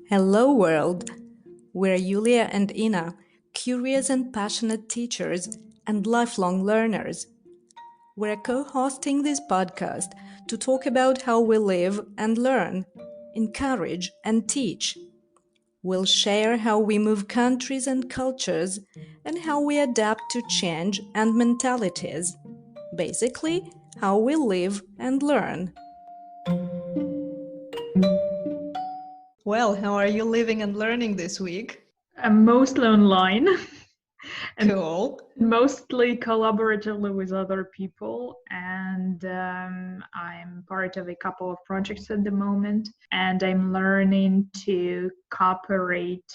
Hello world! We're Yuliya and Inna, curious and passionate teachers and lifelong learners. We're co-hosting this podcast to talk about how we live and learn, encourage and teach. We'll share how we move countries and cultures and how we adapt to change and mentalities. Basically, how we live and learn. Well, how are you living and learning this week? Mostly online and Cool. mostly collaboratively with other people. And I'm part of a couple of projects at the moment, and I'm learning to cooperate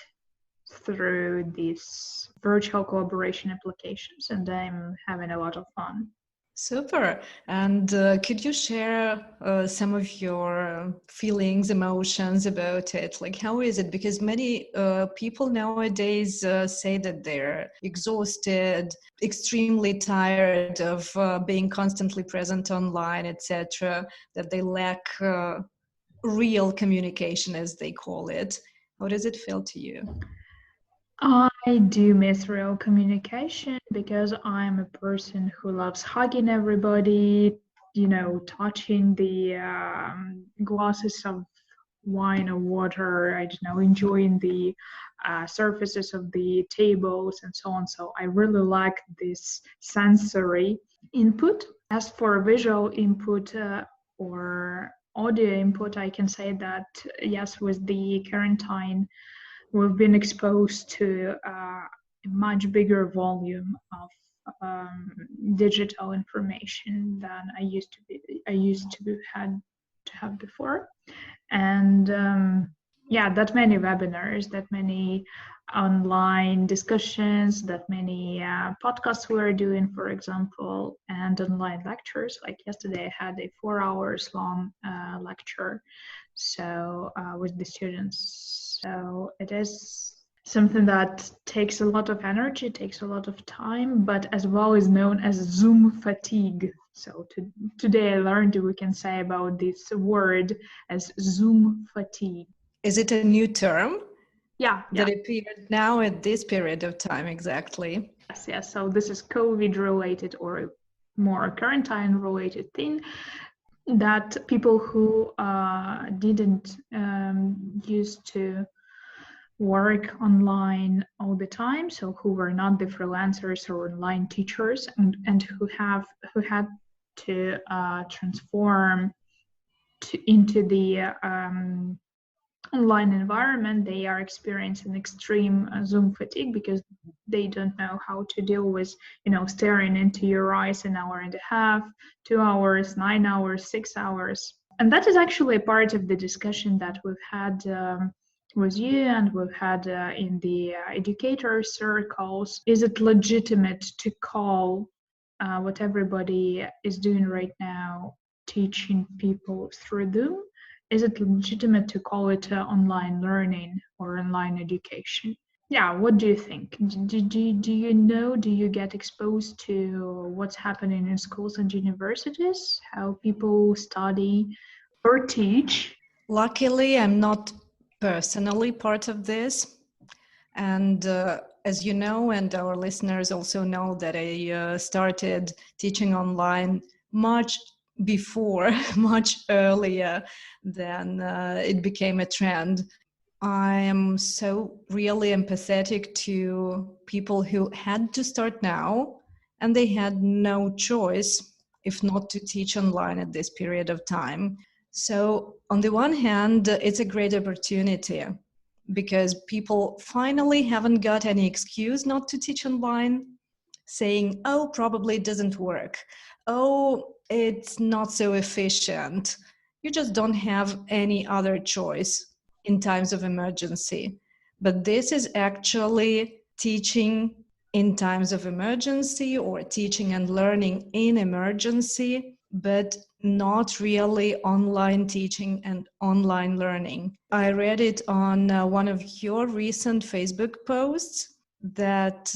through these virtual collaboration applications, and I'm having a lot of fun. Super. And could you share some of your feelings, emotions about it? Like, how is it? Because many people nowadays say that they're exhausted, extremely tired of being constantly present online, etc., that they lack real communication, as they call it. How does it feel to you? I do miss real communication because I'm a person who loves hugging everybody, touching the glasses of wine or water, I don't know, enjoying the surfaces of the tables and so on. So I really like this sensory input. As for visual input or audio input, I can say that yes, with the quarantine, we've been exposed to a much bigger volume of digital information than I used to had to have before, and yeah, that many webinars, that many online discussions, that many podcasts we are doing, for example, and online lectures. Like yesterday, I had a 4 hours long lecture, so with the students. So it is something that takes a lot of energy, takes a lot of time, but as well is known as Zoom fatigue. So today I learned we can say about this word as Zoom fatigue. Is it a new term? Yeah. That appeared now at this period of time, exactly. Yes. So this is COVID related or more quarantine related thing that people who didn't used to work online all the time, so who were not the freelancers or online teachers, and who had to transform into the online environment, they are experiencing extreme Zoom fatigue because they don't know how to deal with, staring into your eyes an hour and a half, 2 hours, 9 hours, 6 hours. And that is actually a part of the discussion that we've had with you and we've had in the educator circles. Is it legitimate to call what everybody is doing right now, teaching people through Zoom? Is it legitimate to call it online learning or online education? Yeah, what do you think? Do you get exposed to what's happening in schools and universities, how people study or teach? Luckily, I'm not personally part of this. And as you know, and our listeners also know, that I started teaching online much before, much earlier than it became a trend. I am so really empathetic to people who had to start now and they had no choice if not to teach online at this period of time. So, on the one hand, it's a great opportunity because people finally haven't got any excuse not to teach online, saying, oh, probably it doesn't work. Oh, it's not so efficient. You just don't have any other choice in times of emergency. But this is actually teaching in times of emergency or teaching and learning in emergency, but not really online teaching and online learning. I read it on one of your recent Facebook posts that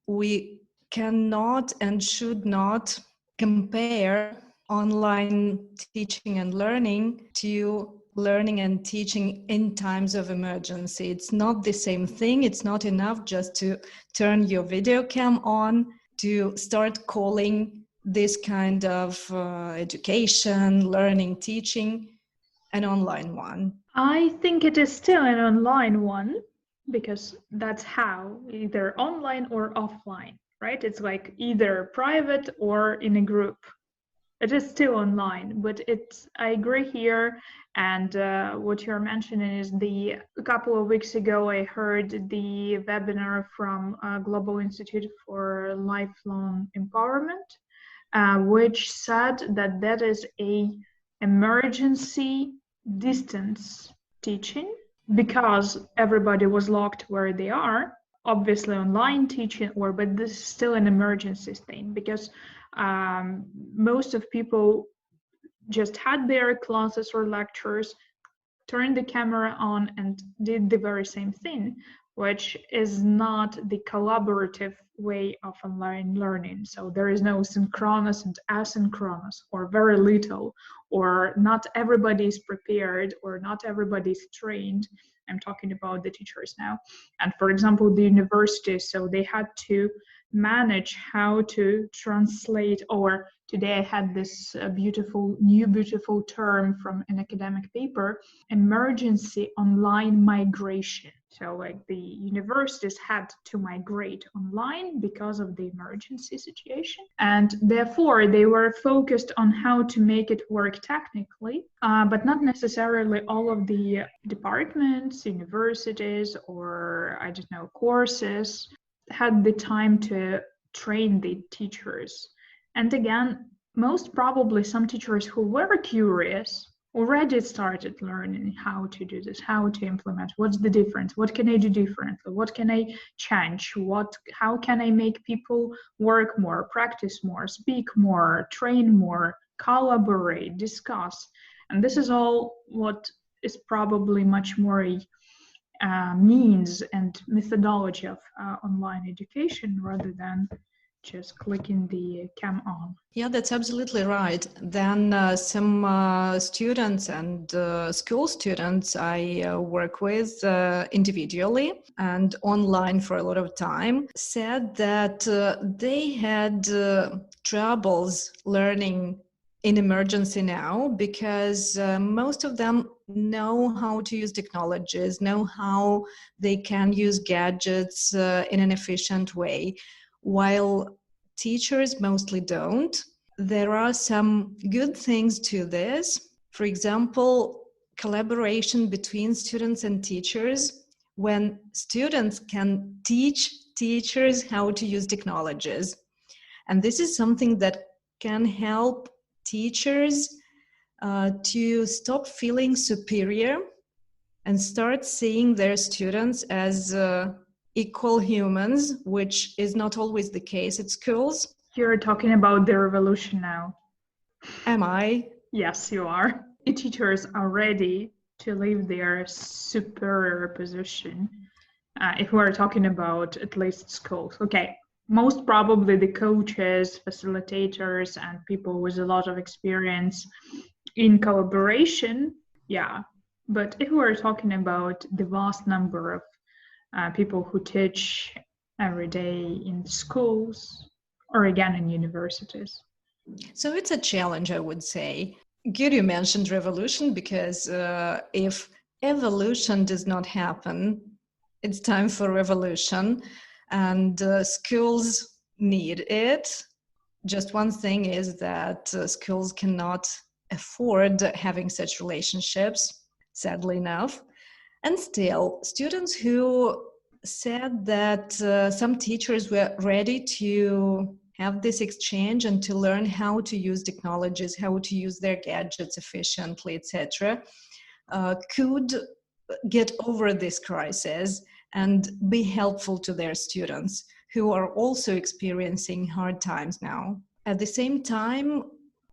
we cannot and should not compare online teaching and learning to learning and teaching in times of emergency. It's not the same thing. It's not enough just to turn your video cam on to start calling this kind of education, learning, teaching an online one. I think it is still an online one because that's how, either online or offline, right? It's like either private or in a group. It is still online, but I agree here. And what you're mentioning is a couple of weeks ago, I heard the webinar from Global Institute for Lifelong Empowerment, which said that is a emergency distance teaching because everybody was locked where they are. Obviously online teaching, but this is still an emergency thing because most of people just had their classes or lectures, turned the camera on and did the very same thing, which is not the collaborative way of online learning. So there is no synchronous and asynchronous, or very little, or not everybody is prepared, or not everybody is trained. I'm talking about the teachers now. And for example, the universities, so they had to manage how to translate, or today I had this beautiful term from an academic paper, emergency online migration. So like the universities had to migrate online because of the emergency situation. And therefore they were focused on how to make it work technically, but not necessarily all of the departments, universities, or I don't know, courses had the time to train the teachers. And again, most probably some teachers who were curious already started learning how to do this, how to implement, what's the difference, what can I do differently, what can I change, how can I make people work more, practice more, speak more, train more, collaborate, discuss. And this is all what is probably much more means and methodology of online education rather than just clicking the cam on. Yeah, that's absolutely right. Then some students and school students I work with individually and online for a lot of time said that they had troubles learning in emergency now because most of them know how to use technologies, know how they can use gadgets in an efficient way, while teachers mostly don't. There are some good things to this. For example, collaboration between students and teachers, when students can teach teachers how to use technologies. And this is something that can help teachers to stop feeling superior and start seeing their students as equal humans, which is not always the case at schools. You're talking about the revolution now. Am I? Yes, you are. The teachers are ready to leave their superior position. If we're talking about at least schools. Okay, most probably the coaches, facilitators, and people with a lot of experience in collaboration, yeah. But if we're talking about the vast number of people who teach every day in schools or again in universities. So it's a challenge, I would say. Good you mentioned revolution, because if evolution does not happen, it's time for revolution, and schools need it. Just one thing is that schools cannot afford having such relationships, sadly enough. And still, students who said that some teachers were ready to have this exchange and to learn how to use technologies, how to use their gadgets efficiently, etc., could get over this crisis and be helpful to their students who are also experiencing hard times now. At the same time,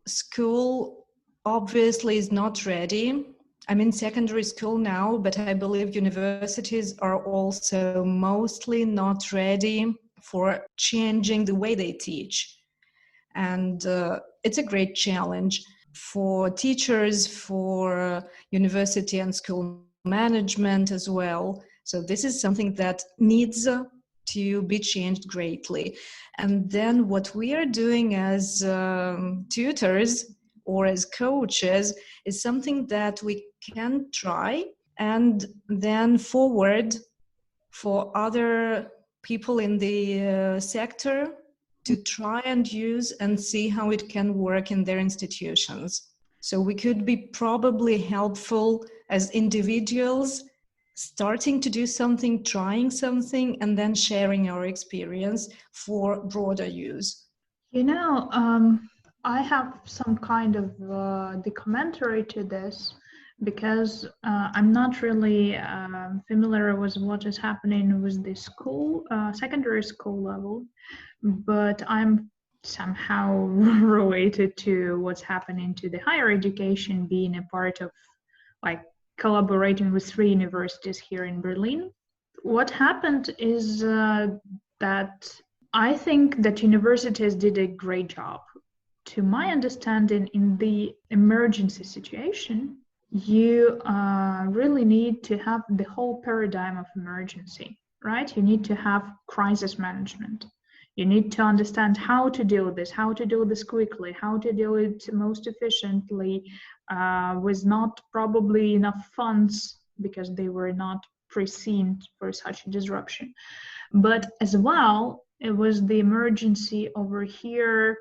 school obviously is not ready. I'm in secondary school now, but I believe universities are also mostly not ready for changing the way they teach. And it's a great challenge. for teachers, for university and school management as well. So this is something that needs to be changed greatly. And then what we are doing as tutors or as coaches is something that we can try and then forward for other people in the sector to try and use and see how it can work in their institutions. So we could be probably helpful as individuals, starting to do something, trying something, and then sharing our experience for broader use. I have some kind of the commentary to this because I'm not really familiar with what is happening with the school, secondary school level, but I'm somehow related to what's happening to the higher education, being a part of like collaborating with 3 universities here in Berlin. What happened is that I think that universities did a great job. To my understanding, in the emergency situation, you really need to have the whole paradigm of emergency, right? You need to have crisis management. You need to understand how to deal with this, how to do this quickly, how to do it most efficiently, with not probably enough funds because they were not foreseen for such a disruption. But as well, it was the emergency over here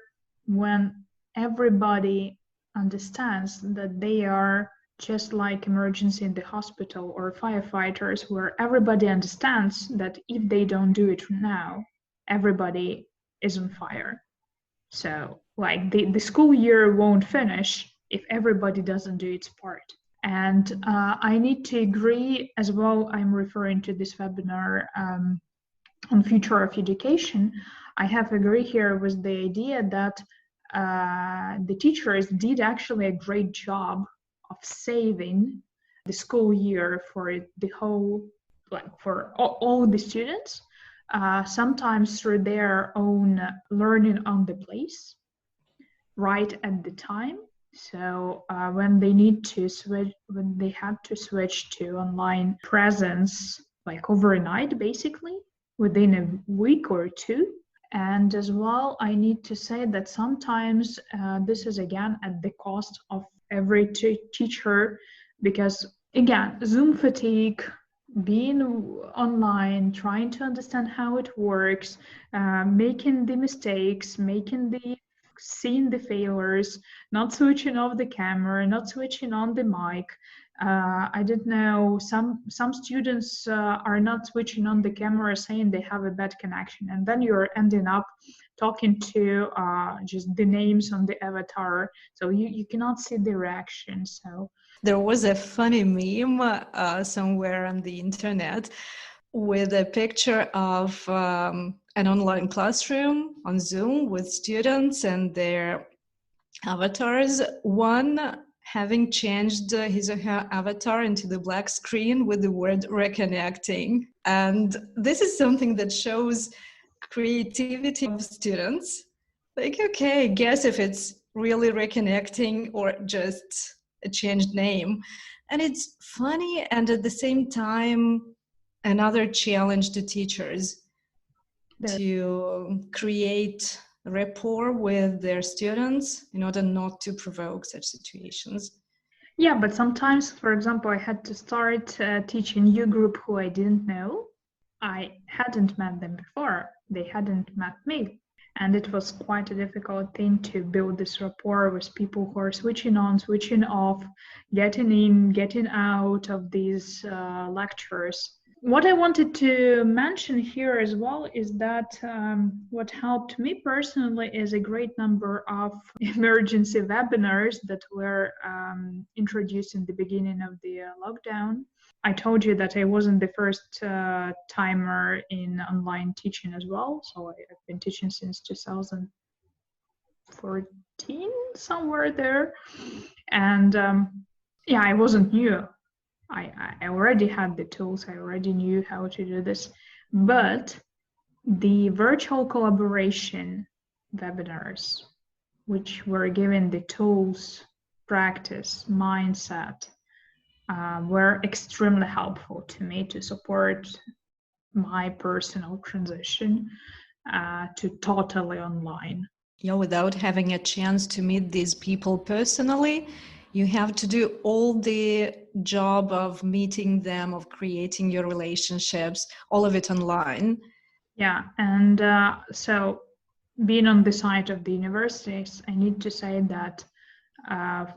when everybody understands that they are just like emergency in the hospital or firefighters, where everybody understands that if they don't do it now, everybody is on fire. So like the school year won't finish if everybody doesn't do its part. And I need to agree as well. I'm referring to this webinar on future of education. I have agree here with the idea that the teachers did actually a great job of saving the school year for the whole, like for all the students, sometimes through their own learning on the place, right at the time. So when they need to switch, when they had to switch to online presence, like overnight, basically within a week or two. And as well, I need to say that sometimes this is again at the cost of every teacher, because again, Zoom fatigue, being online, trying to understand how it works, making the mistakes, seeing the failures, not switching off the camera, not switching on the mic. I didn't know some students are not switching on the camera, saying they have a bad connection, and then you're ending up talking to just the names on the avatar, so you cannot see the reaction. So there was a funny meme somewhere on the internet with a picture of an online classroom on Zoom with students and their avatars, one having changed his or her avatar into the black screen with the word reconnecting. And this is something that shows creativity of students. Like, okay, guess if it's really reconnecting or just a changed name. And it's funny, and at the same time, another challenge to teachers to create rapport with their students in order not to provoke such situations. Yeah, but sometimes, for example, I had to start teaching new group who I didn't know. I hadn't met them before. They hadn't met me. And it was quite a difficult thing to build this rapport with people who are switching on, switching off, getting in, getting out of these lectures. What I wanted to mention here as well is that what helped me personally is a great number of emergency webinars that were introduced in the beginning of the lockdown. I told you that I wasn't the first timer in online teaching as well. So I've been teaching since 2014, somewhere there. And yeah, I wasn't new. I already had the tools, I already knew how to do this, but the virtual collaboration webinars, which were given the tools practice, mindset were extremely helpful to me to support my personal transition to totally online. Yeah, without having a chance to meet these people personally, you have to do all the job of meeting them, of creating your relationships, all of it online. Yeah, and so being on the side of the universities, I need to say that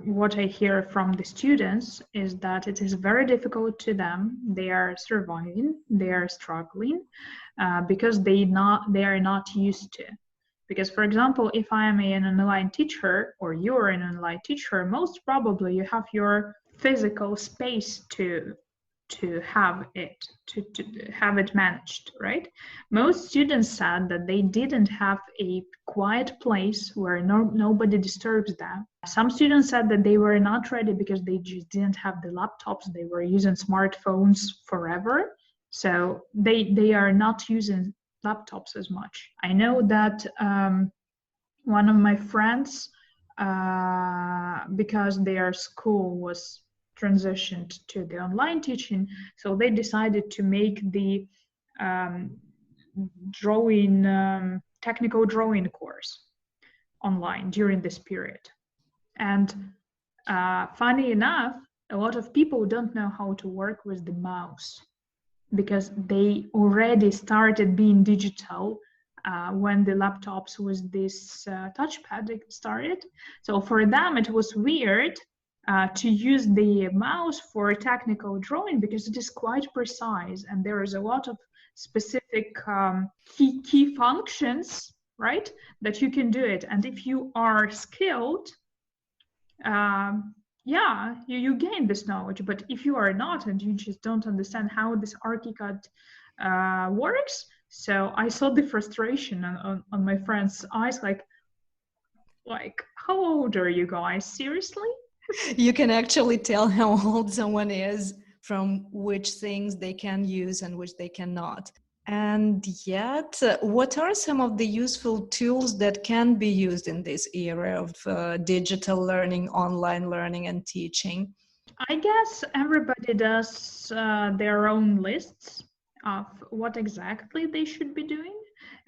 what I hear from the students is that it is very difficult to them. They are surviving, they are struggling because they are not used to. Because, for example, if I am an online teacher or you're an online teacher, most probably you have your physical space to have it managed, right? Most students said that they didn't have a quiet place where nobody disturbs them. Some students said that they were not ready because they just didn't have the laptops. They were using smartphones forever, so they are not using laptops as much. I know that one of my friends, because their school was transitioned to the online teaching, so they decided to make the drawing technical drawing course online during this period. And funny enough, a lot of people don't know how to work with the mouse because they already started being digital when the laptops with this touchpad started. So for them, it was weird to use the mouse for technical drawing because it is quite precise and there is a lot of specific key functions, right, that you can do it. And if you are skilled, yeah, you gain this knowledge. But if you are not and you just don't understand how this ArchiCAD works, so I saw the frustration on my friend's eyes, like, how old are you guys? Seriously? You can actually tell how old someone is from which things they can use and which they cannot. And yet, what are some of the useful tools that can be used in this era of digital learning, online learning, and teaching? I guess everybody does their own lists of what exactly they should be doing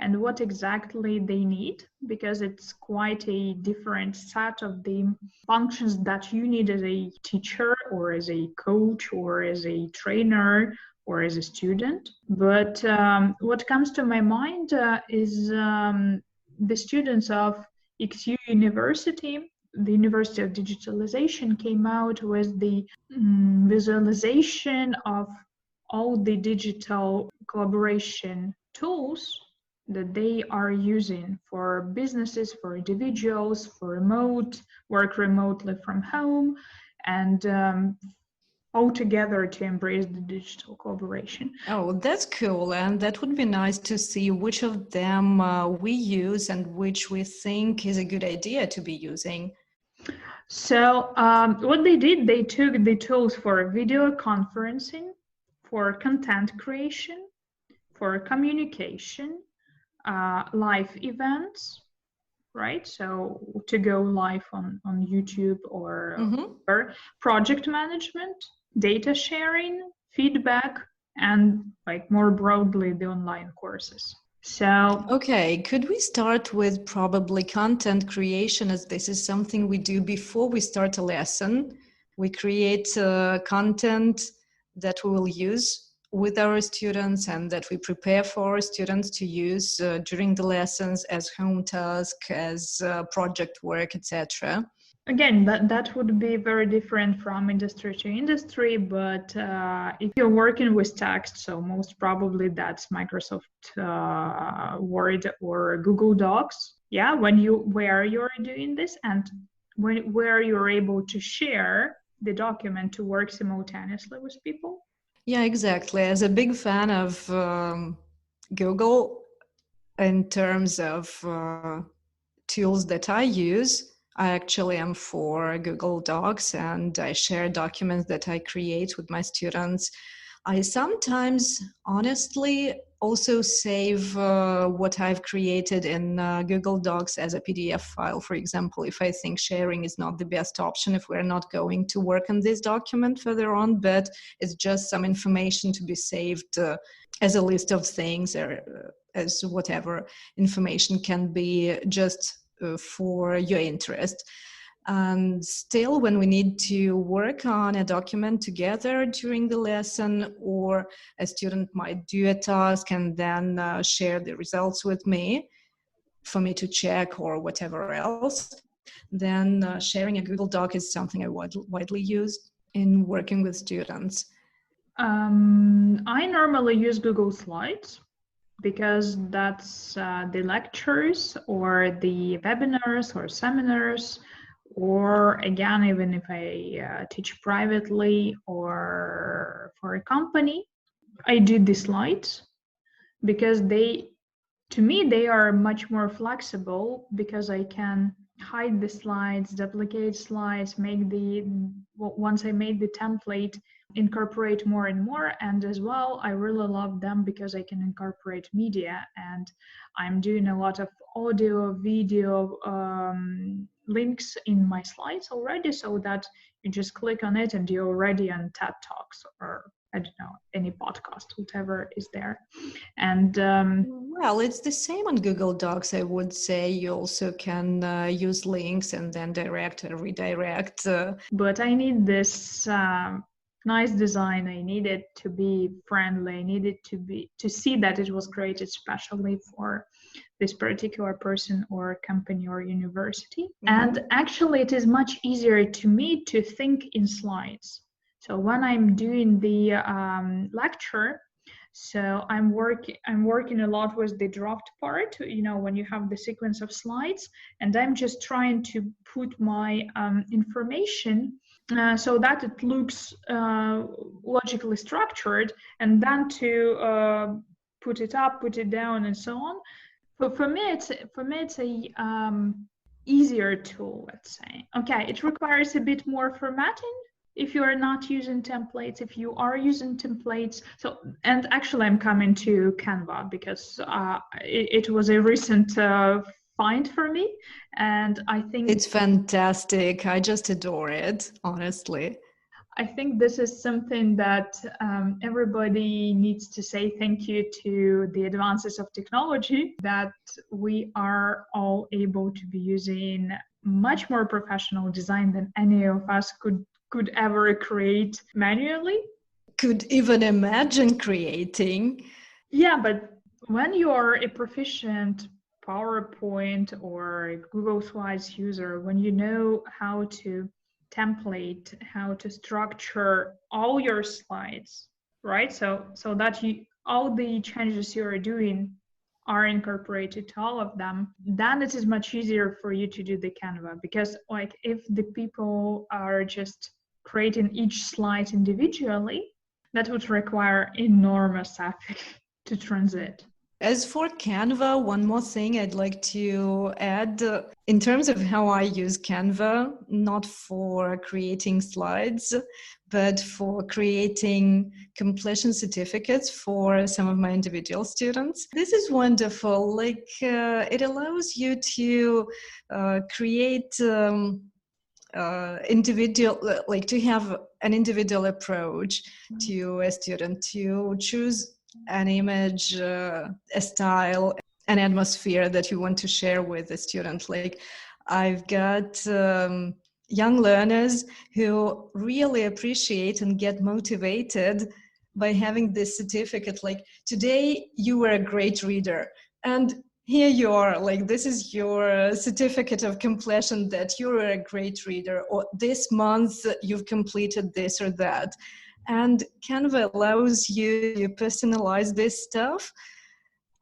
and what exactly they need, because it's quite a different set of the functions that you need as a teacher or as a coach or as a trainer or as a student. But what comes to my mind is the students of XU University. The University of Digitalization came out with the visualization of all the digital collaboration tools that they are using for businesses, for individuals, for work remotely from home, and all together to embrace the digital collaboration. Oh, that's cool. And that would be nice to see which of them we use and which we think is a good idea to be using. So what they did, they took the tools for video conferencing, for content creation, for communication, live events, right? So to go live on YouTube or project management, data sharing, feedback, and like more broadly, the online courses. So, okay, could we start with probably content creation, as this is something we do before we start a lesson? We create content that we will use with our students and that we prepare for our students to use during the lessons as home task, as project work, etc. again, that would be very different from industry to industry, but if you're working with text, so most probably that's Microsoft Word or Google Docs. Yeah, where you're doing this and where you're able to share the document to work simultaneously with people. Yeah, exactly. As a big fan of Google in terms of tools that I use, I actually am for Google Docs and I share documents that I create with my students I sometimes, honestly, also save what I've created in Google Docs as a PDF file, for example, if I think sharing is not the best option, if we're not going to work on this document further on, but it's just some information to be saved as a list of things or as whatever information can be just for your interest. And still, when we need to work on a document together during the lesson, or a student might do a task and then share the results with me for me to check or whatever else, then sharing a Google Doc is something I widely use in working with students. I normally use Google Slides because that's the lectures or the webinars or seminars, or again, even if I teach privately or for a company, I do the slides because to me, they are much more flexible because I can hide the slides, duplicate slides, once I made the template, incorporate more and more. And as well, I really love them because I can incorporate media, and I'm doing a lot of audio, video links in my slides already, so that you just click on it and you're already on TED Talks or I don't know, any podcast, whatever is there. And well, it's the same on Google Docs, I would say. You also can use links and then direct or redirect. But I need this nice design. I need it to be friendly. I need it to see that it was created specially for this particular person or company or university. Mm-hmm. And actually, it is much easier to me to think in slides. So when I'm doing the lecture, so I'm working a lot with the draft part, when you have the sequence of slides, and I'm just trying to put my information so that it looks logically structured, and then to put it up, put it down, and so on. For me, it's a easier tool, let's say. Okay, it requires a bit more formatting if you are not using templates. If you are using templates, and actually I'm coming to Canva because it was a recent find for me, and I think it's fantastic. I just adore it, honestly. I think this is something that everybody needs to say thank you to the advances of technology, that we are all able to be using much more professional design than any of us could ever create manually. Could even imagine creating. Yeah, but when you are a proficient PowerPoint or Google Slides user, when you know how to template, how to structure all your slides, right? So that all the changes you are doing are incorporated to all of them, then it is much easier for you to do the Canva. Because like if the people are just creating each slide individually, that would require enormous effort to transit. As for Canva, one more thing I'd like to add in terms of how I use Canva, not for creating slides, but for creating completion certificates for some of my individual students. This is wonderful. It allows you to create to have an individual approach to a student, to choose an image, a style, an atmosphere that you want to share with the student. Like I've got young learners who really appreciate and get motivated by having this certificate. Like, today you were a great reader, and here you are, like this is your certificate of completion that you're a great reader, or this month you've completed this or that. And Canva allows you to personalize this stuff.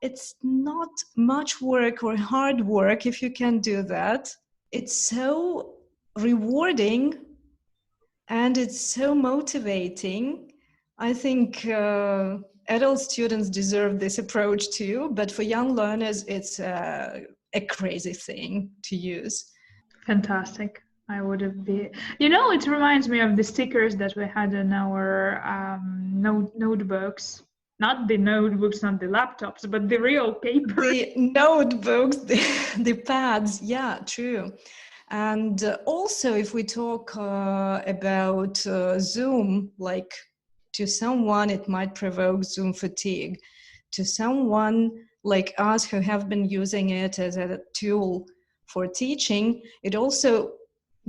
It's not much work or hard work if you can do that. It's so rewarding and it's so motivating. I think adult students deserve this approach too, but for young learners, it's a crazy thing to use. Fantastic. I would have been. It reminds me of the stickers that we had in our notebooks. Not the notebooks, not the laptops, but the real paper. The notebooks, the pads. Yeah, true. And also, if we talk about Zoom, like to someone, it might provoke Zoom fatigue. To someone like us who have been using it as a tool for teaching, it also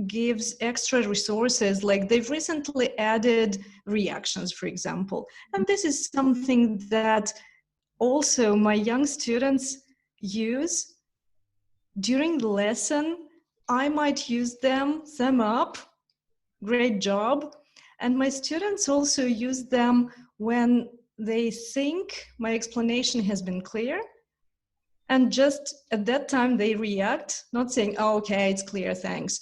gives extra resources. Like they've recently added reactions, for example. And this is something that also my young students use during the lesson. I might use them, thumb up, great job. And my students also use them when they think my explanation has been clear. And just at that time, they react, not saying, oh, okay, it's clear, thanks.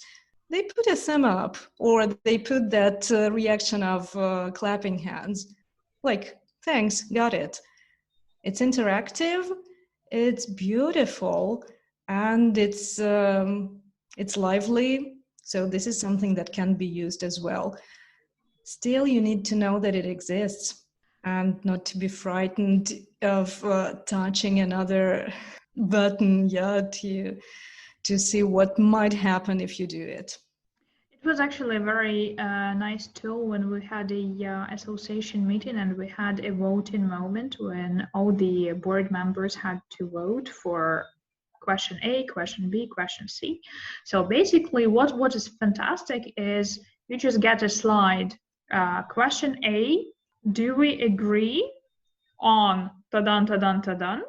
They put a thumb up, or they put that reaction of clapping hands, like, thanks, got it. It's interactive, it's beautiful, and it's lively. So this is something that can be used as well. Still, you need to know that it exists and not to be frightened of touching another button, to see what might happen if you do it. It was actually a very nice tool when we had a association meeting and we had a voting moment when all the board members had to vote for question A, question B, question C. So basically what is fantastic is you just get a slide. Question A, do we agree on ta-dan, ta-dan, ta-dan?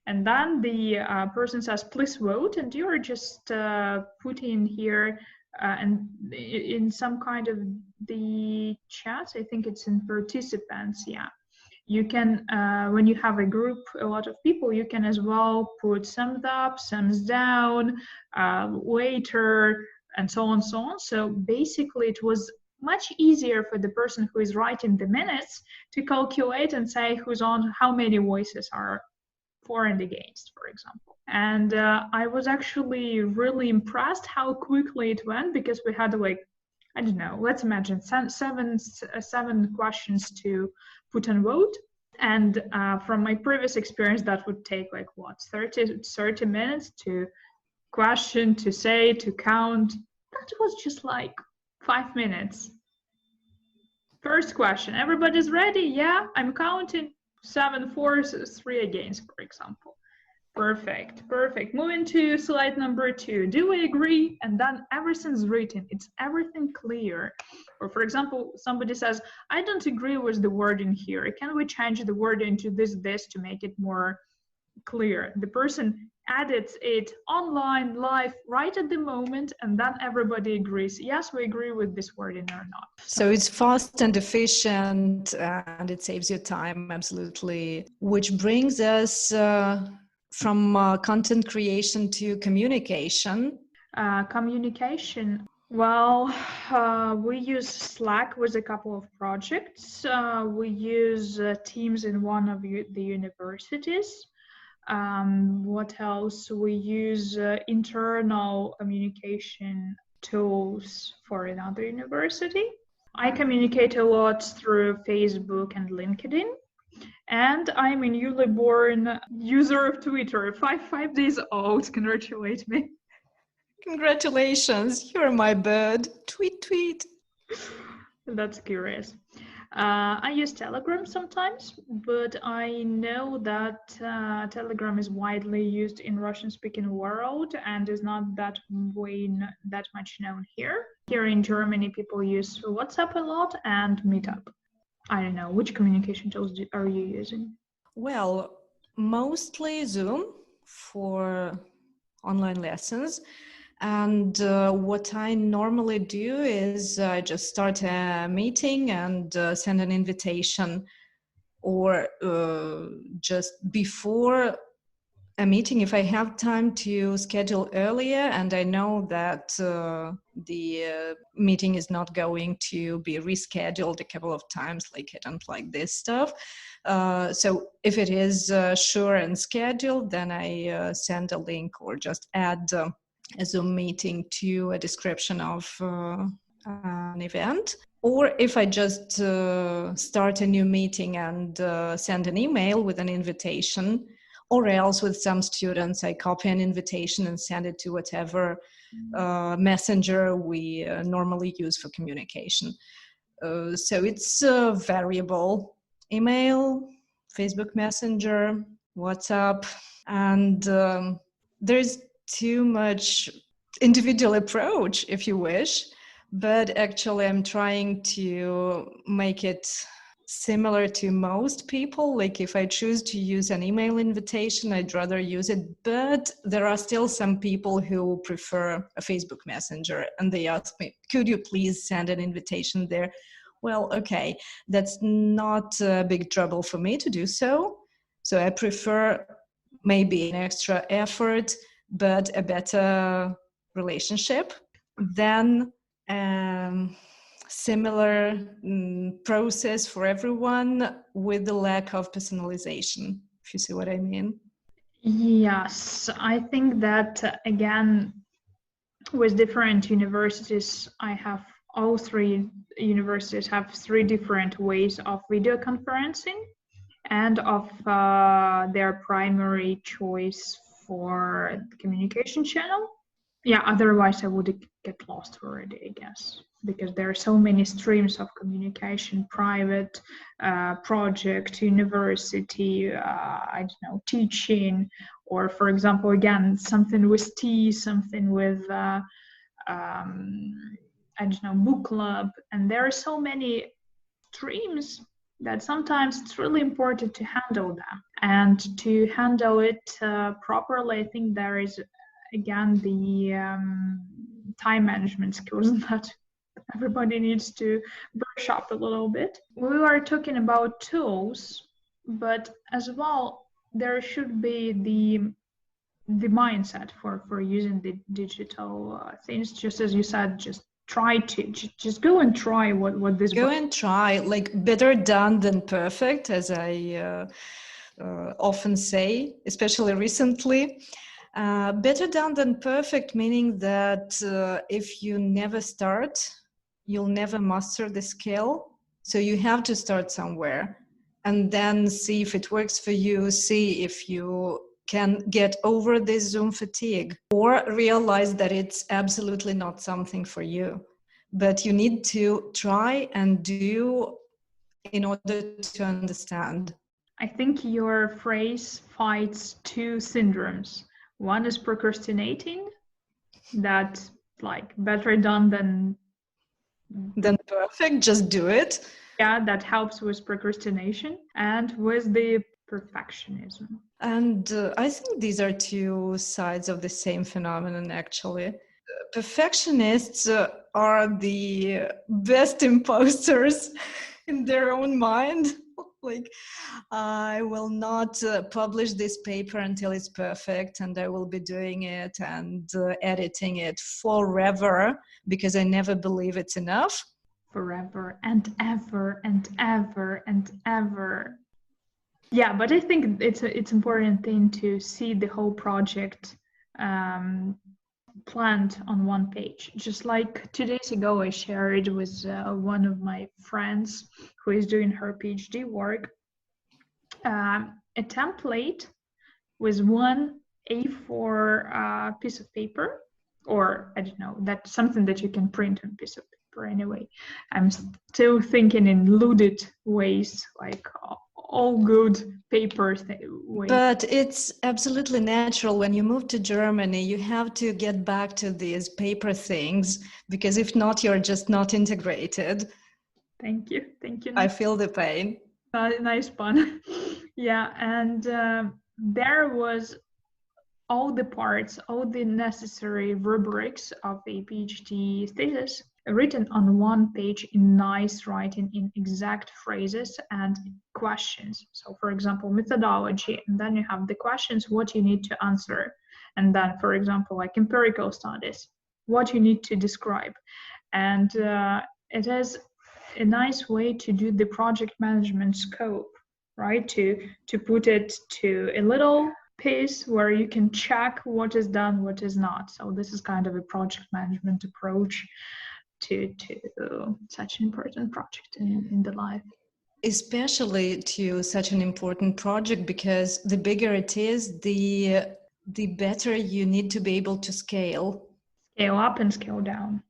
And then the person says, please vote, and you're just putting here and in some kind of the chat, I think it's in participants, yeah. You can, when you have a group, a lot of people, you can as well put thumbs up, thumbs down, later, and so on, so on. So basically it was much easier for the person who is writing the minutes to calculate and say who's on, how many voices are for and against, for example. And I was actually really impressed how quickly it went, because we had like, I don't know, let's imagine seven questions to put on vote. And from my previous experience, that would take like what, 30 minutes to question, to say, to count. That was just like 5 minutes. First question, everybody's ready? Yeah, I'm counting. 7 for, 3 against, for example. Perfect. Moving to slide number 2. Do we agree? And then everything's written. It's everything clear. Or for example, somebody says, I don't agree with the wording here. Can we change the wording to this to make it more clear? The person edits it online, live, right at the moment, and then everybody agrees. Yes, we agree with this wording or not. So it's fast and efficient, and it saves you time, absolutely. Which brings us from content creation to communication. Communication. Well, we use Slack with a couple of projects. We use Teams in one of the universities. What else? We use internal communication tools for another university. I communicate a lot through Facebook and LinkedIn. And I'm a newly born user of Twitter, five days old. Congratulate me. Congratulations, you're my bird. Tweet, tweet. That's curious. I use Telegram sometimes, but I know that Telegram is widely used in Russian-speaking world and is not that much known here. Here in Germany, people use WhatsApp a lot and Meetup. I don't know, which communication tools are you using? Well, mostly Zoom for online lessons. And what I normally do is I just start a meeting and send an invitation, or just before a meeting, if I have time to schedule earlier and I know that the meeting is not going to be rescheduled a couple of times, like I don't like this stuff. So if it is sure and scheduled, then I send a link or just add a Zoom meeting to a description of an event. Or if I just start a new meeting and send an email with an invitation, or else with some students, I copy an invitation and send it to whatever messenger we normally use for communication. So it's variable: email, Facebook Messenger, WhatsApp, and there's too much individual approach if you wish, but actually I'm trying to make it similar to most people. Like if I choose to use an email invitation, I'd rather use it, but there are still some people who prefer a Facebook Messenger, and they ask me, could you please send an invitation there? Well, okay, that's not a big trouble for me to do so. So I prefer maybe an extra effort, but a better relationship than similar process for everyone with the lack of personalization, if you see what I mean. Yes, I think that again, with different universities, I have all three universities have three different ways of video conferencing and of their primary choice for the communication channel. Yeah, otherwise I would get lost already, I guess, because there are so many streams of communication: private, project, university, I don't know, teaching, or for example, again, something with tea, something with, I don't know, book club. And there are so many streams that sometimes it's really important to handle them. And to handle it properly, I think there is, again, the time management skills that everybody needs to brush up a little bit. We are talking about tools, but as well, there should be the mindset for using the digital things. Just as you said, just try to just go and try what this go and try, like better done than perfect, as I often say, especially recently. Better done than perfect, meaning that if you never start, you'll never master the skill. So you have to start somewhere and then see if it works for you, see if you can get over this Zoom fatigue, or realize that it's absolutely not something for you. But you need to try and do in order to understand. I think your phrase fights two syndromes. One is procrastinating, that like better done than perfect, just do it. Yeah, that helps with procrastination and with the perfectionism. And I think these are two sides of the same phenomenon, actually. Perfectionists are the best imposters in their own mind. Like, I will not publish this paper until it's perfect, and I will be doing it and editing it forever because I never believe it's enough. Forever and ever and ever and ever. Yeah, but I think it's important thing to see the whole project planned on one page. Just like 2 days ago, I shared with one of my friends who is doing her PhD work a template with one A4 piece of paper, or I don't know, that's something that you can print on a piece of paper anyway. I'm still thinking in looted ways, like all good paper ways. But it's absolutely natural. When you move to Germany, you have to get back to these paper things, because if not, you're just not integrated. Thank you. I feel the pain. Nice pun. Yeah, and there was all the parts, all the necessary rubrics of a PhD thesis written on one page in nice writing, in exact phrases and questions. So for example, methodology, and then you have the questions, what you need to answer. And then, for example, like empirical studies, what you need to describe. And it is a nice way to do the project management scope, right? To put it to a little piece where you can check what is done, what is not. So this is kind of a project management approach to such an important project in the life. Especially to such an important project, because the bigger it is, the better you need to be able to scale. Scale up and scale down.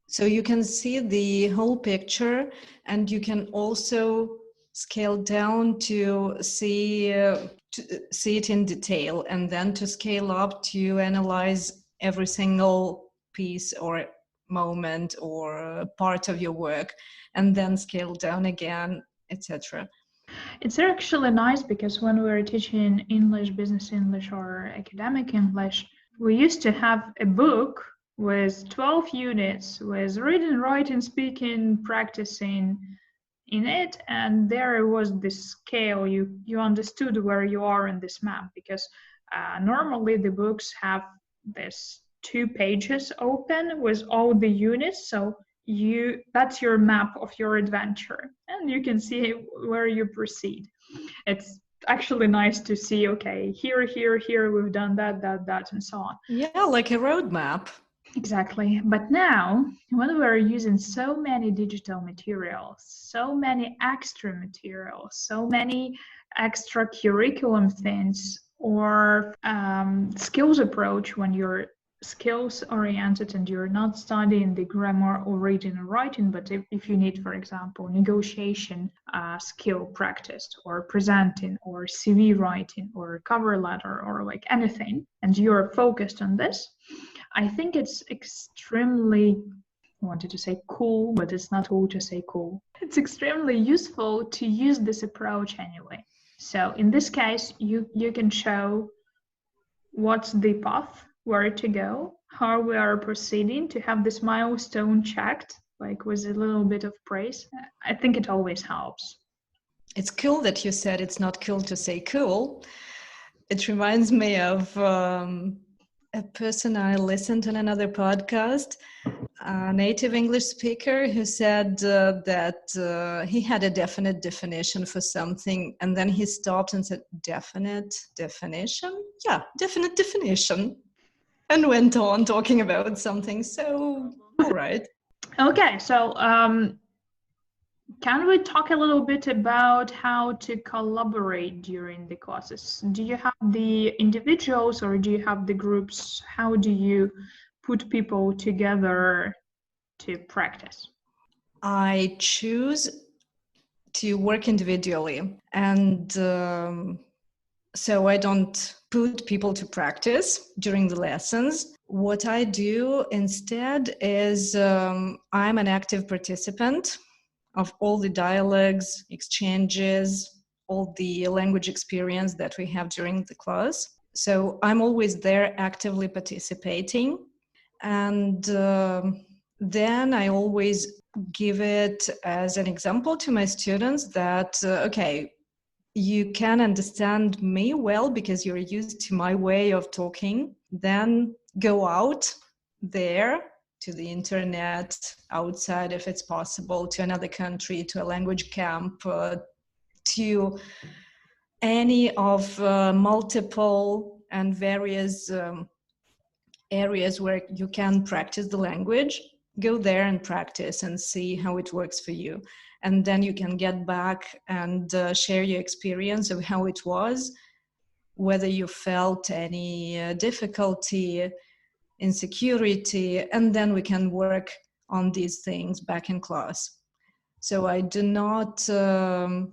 So you can see the whole picture, and you can also scale down to see it in detail, and then to scale up to analyze every single piece or moment or part of your work, and then scale down again, etc. It's actually nice because when we were teaching English, business English, or academic English, we used to have a book with 12 units with reading, writing, speaking, practicing in it, and there was this scale. You understood where you are in this map, because normally the books have this 2 pages open with all the units, so that's your map of your adventure, and you can see where you proceed. It's actually nice to see, okay, here we've done that and so on. Yeah, like a roadmap. Exactly. But now, when we're using so many digital materials, so many extra materials, so many extra curriculum things, or skills approach, when you're skills oriented and you're not studying the grammar or reading or writing, but if you need, for example, negotiation skill practiced, or presenting, or CV writing, or cover letter, or like anything, and you're focused on this, I think it's extremely, I wanted to say cool, but it's not cool to say cool. It's extremely useful to use this approach anyway. So in this case, you can show what's the path, where to go, how we are proceeding, to have this milestone checked, like with a little bit of praise. I think it always helps. It's cool that you said it's not cool to say cool. It reminds me of a person I listened to on another podcast, a native English speaker, who said that he had a definite definition for something, and then he stopped and said, "Definite definition? Yeah, definite definition," and went on talking about something. So, all right. Okay, so can we talk a little bit about how to collaborate during the classes? Do you have the individuals or do you have the groups? How do you put people together to practice? I choose to work individually, and so I don't put people to practice during the lessons. What I do instead is I'm an active participant of all the dialogues, exchanges, all the language experience that we have during the class. So I'm always there actively participating. And then I always give it as an example to my students that, okay, you can understand me well because you're used to my way of talking. Then go out there to the internet, outside if it's possible, to another country, to a language camp, to any of multiple and various areas where you can practice the language. Go there and practice and see how it works for you. And then you can get back and share your experience of how it was, whether you felt any difficulty, insecurity, and then we can work on these things back in class. So I do not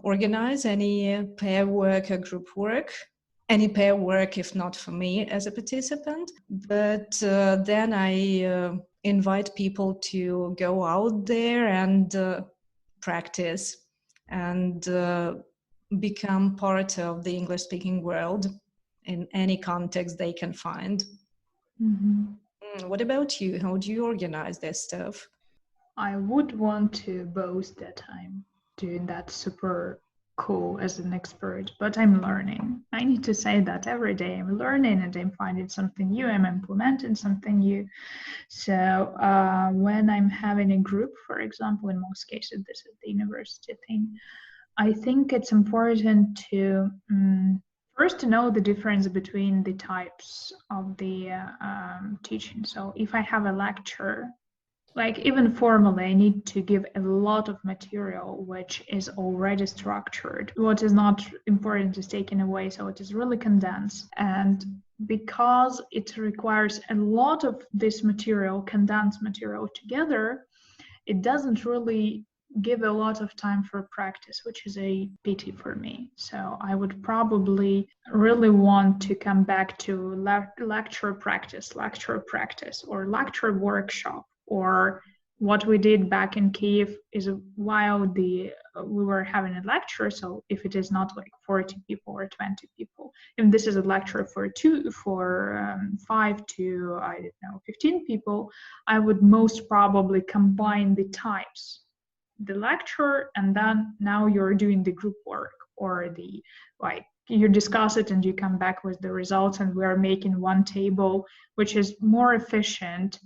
organize any pair work or group work, any pair work if not for me as a participant, but then I invite people to go out there and practice and become part of the English speaking world in any context they can find. Mm-hmm. What about you? How do you organize this stuff? I would want to boast that I'm doing that super cool as an expert, but I'm learning. I need to say that every day I'm learning and I'm finding something new, I'm implementing something new. So when I'm having a group, for example, in most cases, this is the university thing, I think it's important to First, to know the difference between the types of the teaching. So if I have a lecture, like even formally, I need to give a lot of material which is already structured. What is not important is taken away, so it is really condensed. And because it requires a lot of this material, condensed material together, it doesn't really give a lot of time for practice, which is a pity for me. So I would probably really want to come back to lecture practice, or lecture workshop, or what we did back in Kiev is while we were having a lecture. So if it is not like 40 people or 20 people, if this is a lecture for 5 to, I don't know, 15 people, I would most probably combine the types, the lecture, and then now you're doing the group work, or the, like, you discuss it and you come back with the results, and we're making one table, which is more efficient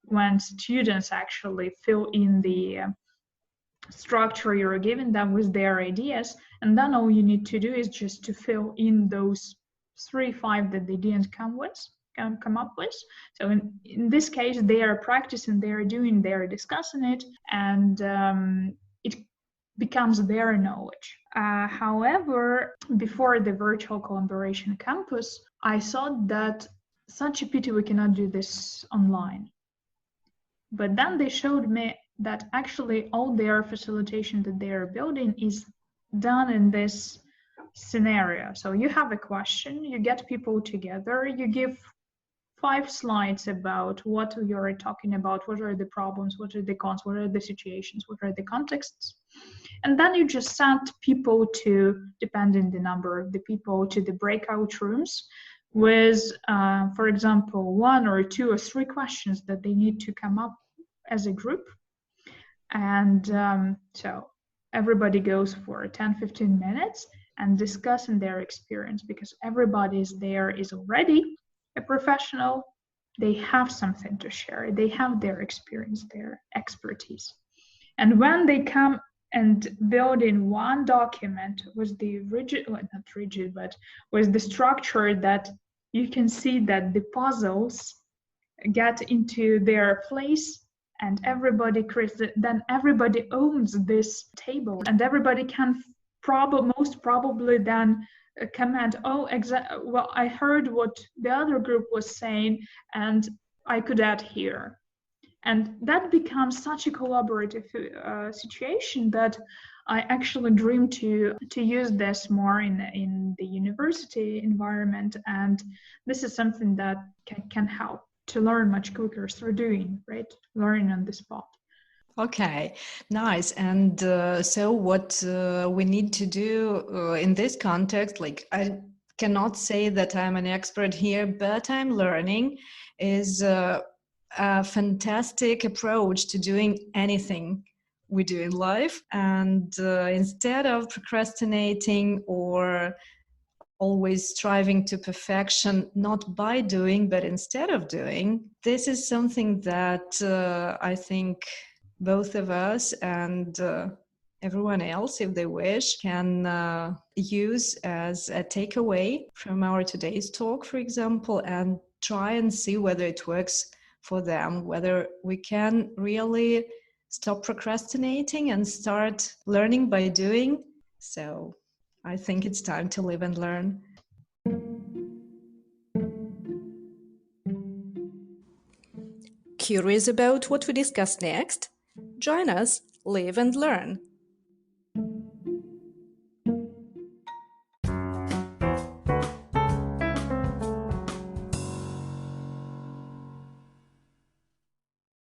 when students actually fill in the structure you're giving them with their ideas, and then all you need to do is just to fill in those 3-5 that they didn't come up with. So in this case, they are practicing, they are discussing it, and it becomes their knowledge. However, before the virtual collaboration campus, I thought that such a pity we cannot do this online. But then they showed me that actually all their facilitation that they are building is done in this scenario. So you have a question, you get people together, you give 5 slides about what you're talking about, what are the problems, what are the cons, what are the situations, what are the contexts. And then you just send people to, depending the number of the people, to the breakout rooms with, for example, 1 or 2 or 3 questions that they need to come up as a group. And so everybody goes for 10-15 minutes and discussing their experience, because everybody is there is already a professional. They have something to share. They have their experience, their expertise. And when they come and build in one document with the rigid, well, not rigid, but with the structure that you can see that the puzzles get into their place, and everybody creates it, then everybody owns this table, and everybody can most probably then comment, oh, well, I heard what the other group was saying, and I could add here. And that becomes such a collaborative situation that I actually dream to use this more in the university environment. And this is something that can help to learn much quicker through doing, right? Learning on the spot. Okay, nice. And so what we need to do in this context, like I cannot say that I'm an expert here, but I'm learning, is a fantastic approach to doing anything we do in life. And instead of procrastinating or always striving to perfection, not by doing, but instead of doing, this is something that I think both of us and everyone else, if they wish, can use as a takeaway from our today's talk, for example, and try and see whether it works for them, whether we can really stop procrastinating and start learning by doing. So I think it's time to live and learn. Curious about what we discuss next? Join us, live and learn.